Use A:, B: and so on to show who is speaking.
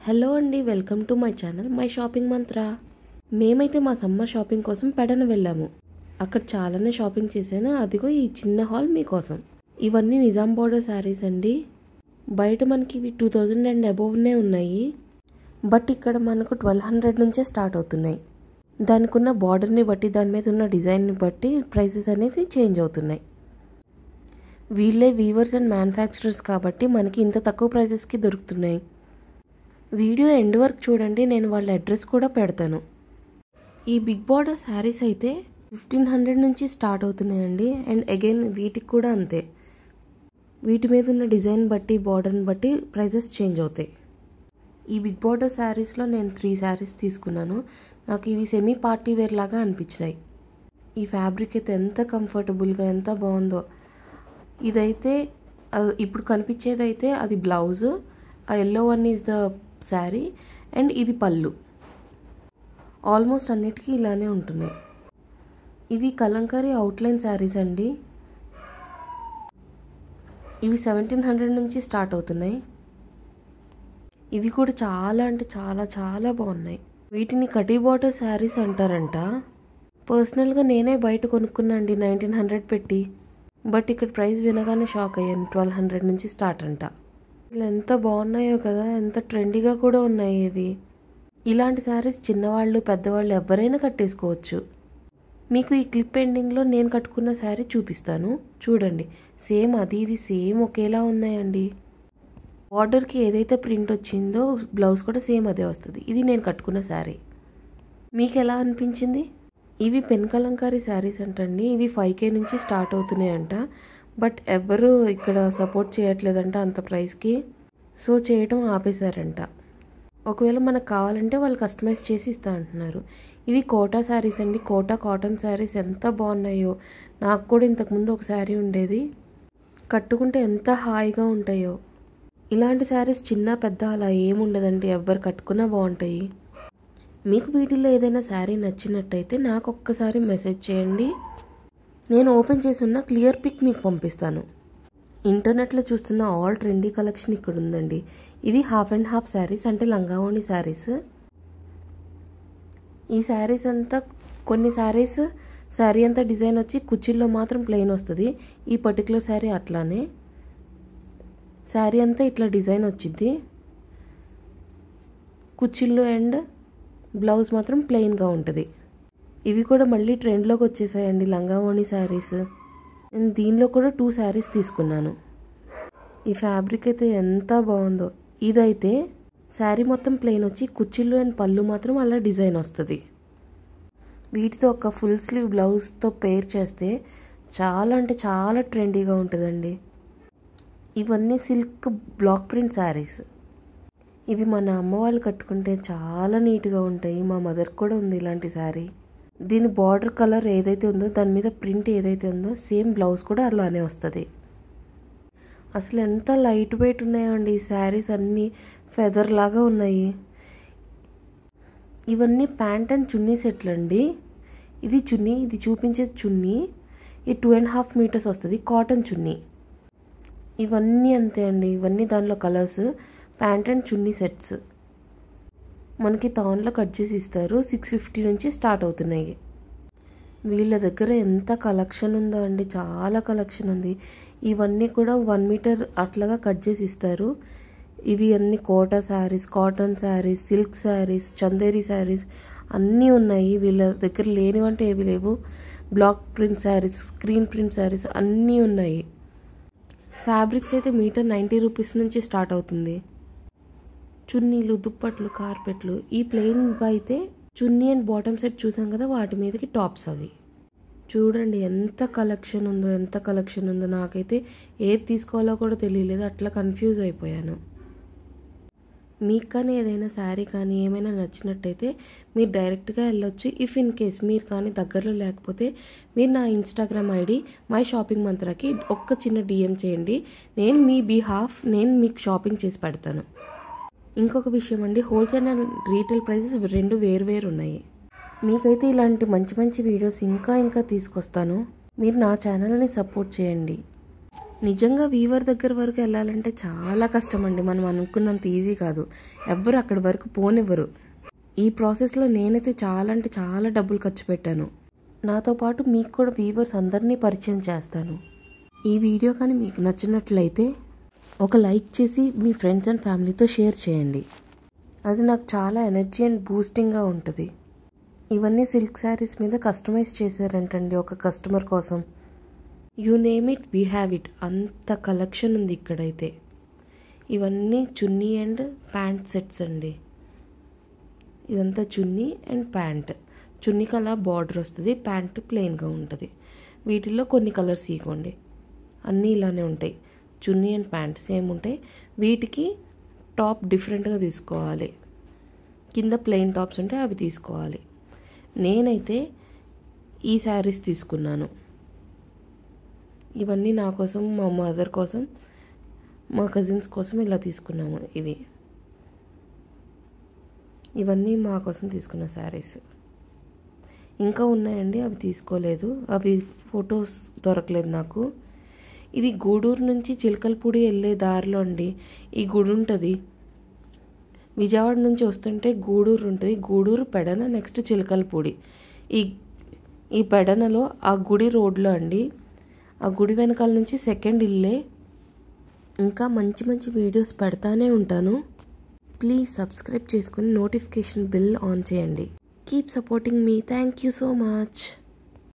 A: Hello అండి, welcome to my channel my shopping మంత్ర. మేమైతే మా సమ్మర్ షాపింగ్ కోసం పెడన వెళ్ళాము. అక్కడ చాలానే షాపింగ్ చేశాను. అదిగో ఈ చిన్న హాల్ మీకోసం. ఇవన్నీ నిజాం బోర్డర్ శారీస్ అండి. బయట మనకి ఇవి 2000 అండ్ అబోవ్నే ఉన్నాయి. బట్ ఇక్కడ మనకు 1200 నుంచే స్టార్ట్ అవుతున్నాయి. దానికి ఉన్న బార్డర్ని బట్టి, దాని మీద ఉన్న డిజైన్ని బట్టి ప్రైసెస్ అనేది చేంజ్ అవుతున్నాయి. వీళ్ళే వీవర్స్ అండ్ మ్యానుఫ్యాక్చరర్స్ కాబట్టి మనకి ఇంత తక్కువ ప్రైసెస్కి దొరుకుతున్నాయి. వీడియో ఎండ్ వరకు చూడండి, నేను వాళ్ళ అడ్రస్ కూడా పెడతాను. ఈ బిగ్ బార్డర్ శారీస్ అయితే 1500 నుంచి స్టార్ట్ అవుతున్నాయండి. అండ్ అగైన్ వీటికి కూడా అంతే. వీటి మీద ఉన్న డిజైన్ బట్టి, బార్డర్ని బట్టి ప్రైసెస్ చేంజ్ అవుతాయి. ఈ బిగ్ బార్డర్ శారీస్లో నేను 3 శారీస్ తీసుకున్నాను. నాకు ఇవి సెమీ పార్టీ వేర్ లాగా అనిపించినాయి. ఈ ఫ్యాబ్రిక్ అయితే ఎంత కంఫర్టబుల్గా, ఎంత బాగుందో. ఇదైతే ఇప్పుడు కనిపించేదైతే అది బ్లౌజ్, ఆ yellow one is the sari and ఇది పళ్ళు. ఆల్మోస్ట్ అన్నిటికీ ఇలానే ఉంటున్నాయి. ఇవి కలంకారీ అవుట్లైన్ శారీస్ అండి. ఇవి 1700 నుంచి స్టార్ట్ అవుతున్నాయి. ఇవి కూడా చాలా అంటే చాలా చాలా బాగున్నాయి. వీటిని కటీ బార్డర్ శారీస్ అంటారంట. పర్సనల్గా నేనే బయట కొనుక్కున్నా అండి 1900 పెట్టి. బట్ ఇక్కడ ప్రైస్ వినగానే షాక్ అయ్యాను. 1200 నుంచి స్టార్ట్ అంట. ఇలా ఎంత బాగున్నాయో కదా, ఎంత ట్రెండీగా కూడా ఉన్నాయి ఇవి. ఇలాంటి శారీస్ చిన్నవాళ్ళు, పెద్దవాళ్ళు ఎవరైనా కట్టేసుకోవచ్చు. మీకు ఈ క్లిప్ ఎండింగ్లో నేను కట్టుకున్న శారీ చూపిస్తాను చూడండి. సేమ్ అది ఇది సేమ్ ఒకేలా ఉన్నాయండి. బార్డర్కి ఏదైతే ప్రింట్ వచ్చిందో బ్లౌజ్ కూడా సేమ్ అదే వస్తుంది. ఇది నేను కట్టుకున్న శారీ. మీకు ఎలా అనిపించింది? ఇవి పెన్ కలంకారీ శారీస్ అంటండి. ఇవి 5K నుంచి స్టార్ట్ అవుతున్నాయంట. బట్ ఎవరు ఇక్కడ సపోర్ట్ చేయట్లేదంట అంత ప్రైస్కి. సో చేయటం ఆపేశారంట. ఒకవేళ మనకు కావాలంటే వాళ్ళు కస్టమైజ్ చేసి ఇస్తా అంటున్నారు. ఇవి కోటా శారీస్ అండి. కోటా కాటన్ శారీస్ ఎంత బాగున్నాయో. నాకు కూడా ఇంతకుముందు ఒక శారీ ఉండేది. కట్టుకుంటే ఎంత హాయిగా ఉంటాయో. ఇలాంటి శారీస్ చిన్న పెద్ద అలా ఏముండదండి, ఎవరు కట్టుకున్నా బాగుంటాయి. మీకు వీటిల్లో ఏదైనా శారీ నచ్చినట్టయితే నాకు ఒక్కసారి మెసేజ్ చేయండి. నేను ఓపెన్ చేసి ఉన్న క్లియర్ పిక్ మీకు పంపిస్తాను. ఇంటర్నెట్లో చూస్తున్న ఆల్ ట్రెండీ కలెక్షన్ ఇక్కడ ఉందండి. ఇవి హాఫ్ అండ్ హాఫ్ శారీస్, అంటే లంగావోణి శారీస్. ఈ శారీస్ అంతా, కొన్ని శారీస్ శారీ అంతా డిజైన్ వచ్చి కుచ్చిల్లో మాత్రం ప్లెయిన్ వస్తుంది. ఈ పర్టికులర్ శారీ అట్లానే శారీ అంతా ఇట్లా డిజైన్ వచ్చింది. కుచ్చిళ్ళు అండ్ బ్లౌజ్ మాత్రం ప్లెయిన్గా ఉంటుంది. ఇవి కూడా మళ్ళీ ట్రెండ్లోకి వచ్చేసాయండి లంగావోణి శారీస్. నేను దీనిలో కూడా 2 శారీస్ తీసుకున్నాను. ఈ ఫ్యాబ్రిక్ అయితే ఎంత బాగుందో. ఇదైతే శారీ మొత్తం ప్లెయిన్ వచ్చి కుచ్చిళ్ళు అండ్ పళ్ళు మాత్రం అలా డిజైన్ వస్తుంది. వీటితో ఒక ఫుల్ స్లీవ్ బ్లౌజ్తో పేర్ చేస్తే చాలా అంటే చాలా ట్రెండీగా ఉంటుందండి. ఇవన్నీ సిల్క్ బ్లాక్ ప్రింట్ శారీస్. ఇవి మన అమ్మ వాళ్ళు కట్టుకుంటే చాలా నీట్గా ఉంటాయి. మా మదర్ కూడా ఉంది ఇలాంటి శారీ. దీని బార్డర్ కలర్ ఏదైతే ఉందో, దాని మీద ప్రింట్ ఏదైతే ఉందో సేమ్ బ్లౌజ్ కూడా అలానే వస్తుంది. అసలు ఎంత లైట్ వెయిట్ ఉన్నాయో అండి ఈ శారీస్. అన్నీ ఫెదర్ లాగా ఉన్నాయి. ఇవన్నీ ప్యాంట్ అండ్ చున్నీ సెట్లు అండి. ఇది చున్నీ, ఇది చూపించే చున్నీ. ఇది 2.5 మీటర్స్ వస్తుంది, కాటన్ చున్నీ. ఇవన్నీ అంతే అండి. ఇవన్నీ దానిలో colours. Pant and chunni sets మనకి టౌన్లో కట్ చేసి ఇస్తారు. 650 నుంచి స్టార్ట్ అవుతున్నాయి. వీళ్ళ దగ్గర ఎంత కలెక్షన్ ఉందో అండి, చాలా కలెక్షన్ ఉంది. ఇవన్నీ కూడా 1 మీటర్ అట్లాగా కట్ చేసి ఇస్తారు. ఇవి అన్ని కోటా శారీస్, కాటన్ శారీస్, సిల్క్ శారీస్, చందేరి శారీస్ అన్నీ ఉన్నాయి. వీళ్ళ దగ్గర లేనివంటే ఏవి లేవు. Block print saris, screen print saris అన్నీ ఉన్నాయి. ఫ్యాబ్రిక్స్ అయితే మీటర్ 90 రూపీస్ నుంచి స్టార్ట్ అవుతుంది. చున్నీలు, దుప్పట్లు, కార్పెట్లు. ఈ ప్లెయిన్ అయితే చున్నీ అండ్ బాటమ్ సెట్ చూసాం కదా, వాటి మీదకి టాప్స్ అవి. చూడండి ఎంత కలెక్షన్ ఉందో, ఎంత కలెక్షన్ ఉందో. నాకైతే ఏది తీసుకోవాలో కూడా తెలియలేదు, అట్లా కన్ఫ్యూజ్ అయిపోయాను. మీకు కానీ ఏదైనా శారీ కానీ ఏమైనా నచ్చినట్టయితే మీరు డైరెక్ట్గా వెళ్ళొచ్చు. ఇఫ్ ఇన్ కేస్ మీరు కానీ దగ్గరలో లేకపోతే మీరు నా ఇన్స్టాగ్రామ్ ఐడి మై షాపింగ్ మంత్రాకి ఒక్క చిన్న DM చేయండి. నేను మీ బిహాఫ్ మీకు షాపింగ్ చేసి పెడతాను. ఇంకొక విషయం అండి, హోల్సేల్ అండ్ రీటైల్ ప్రైసెస్ 2 వేరు ఉన్నాయి. మీకైతే ఇలాంటి మంచి మంచి వీడియోస్ ఇంకా తీసుకొస్తాను. మీరు నా ఛానల్ని సపోర్ట్ చేయండి. నిజంగా వీవర్ దగ్గర వరకు వెళ్ళాలంటే చాలా కష్టం అండి. మనం అనుకున్నంత ఈజీ కాదు. ఎవ్వరు అక్కడి వరకు పోనివ్వరు. ఈ ప్రాసెస్లో నేనైతే చాలా అంటే చాలా డబ్బులు ఖర్చు పెట్టాను. నాతో పాటు మీకు కూడా వీవర్స్ అందరినీ పరిచయం చేస్తాను. ఈ వీడియో కానీ మీకు నచ్చినట్లయితే ఒక లైక్ చేసి మీ ఫ్రెండ్స్ అండ్ ఫ్యామిలీతో షేర్ చేయండి. అది నాకు చాలా ఎనర్జీ అండ్ బూస్టింగ్గా ఉంటుంది. ఇవన్నీ సిల్క్ శారీస్ మీద కస్టమైజ్ చేశారంటండి ఒక కస్టమర్ కోసం. You name it we have it, అంత కలెక్షన్ ఉంది ఇక్కడైతే. ఇవన్నీ చున్నీ అండ్ ప్యాంట్ సెట్స్ అండి. ఇదంతా చున్నీ అండ్ ప్యాంట్. చున్నీకి అలా బార్డర్ వస్తుంది, ప్యాంట్ ప్లెయిన్గా ఉంటుంది. వీటిల్లో కొన్ని కలర్స్ ఇవ్వండి, అన్నీ ఇలానే ఉంటాయి. చున్నీ అండ్ ప్యాంట్ సేమ్ ఉంటాయి. వీటికి టాప్ డిఫరెంట్గా తీసుకోవాలి. కింద ప్లెయిన్ టాప్స్ ఉంటే అవి తీసుకోవాలి. నేనైతే ఈ శారీస్ తీసుకున్నాను. ఇవన్నీ నా కోసం, మా మదర్ కోసం, మా కజిన్స్ కోసం ఇలా తీసుకున్నాము. ఇవన్నీ మా కోసం తీసుకున్న శారీస్. ఇంకా ఉన్నాయండి, అవి తీసుకోలేదు. అవి ఫొటోస్ దొరకలేదు నాకు. ఇది గూడూరు నుంచి చిలకలపూడి వెళ్ళే దారిలో అండి ఈ గుడి ఉంటుంది. విజయవాడ నుంచి వస్తుంటే గూడూరు ఉంటుంది. గూడూరు, పెడన, నెక్స్ట్ చిలకలపూడి. ఈ పెడనలో ఆ గుడి రోడ్లో అండి. ఆ గుడి వెనకాల నుంచి సెకండ్ ఇల్లే. ఇంకా మంచి మంచి వీడియోస్ పెడతానే ఉంటాను. ప్లీజ్ సబ్స్క్రైబ్ చేసుకుని నోటిఫికేషన్ బిల్ ఆన్ చేయండి. Keep supporting me. Thank you so much.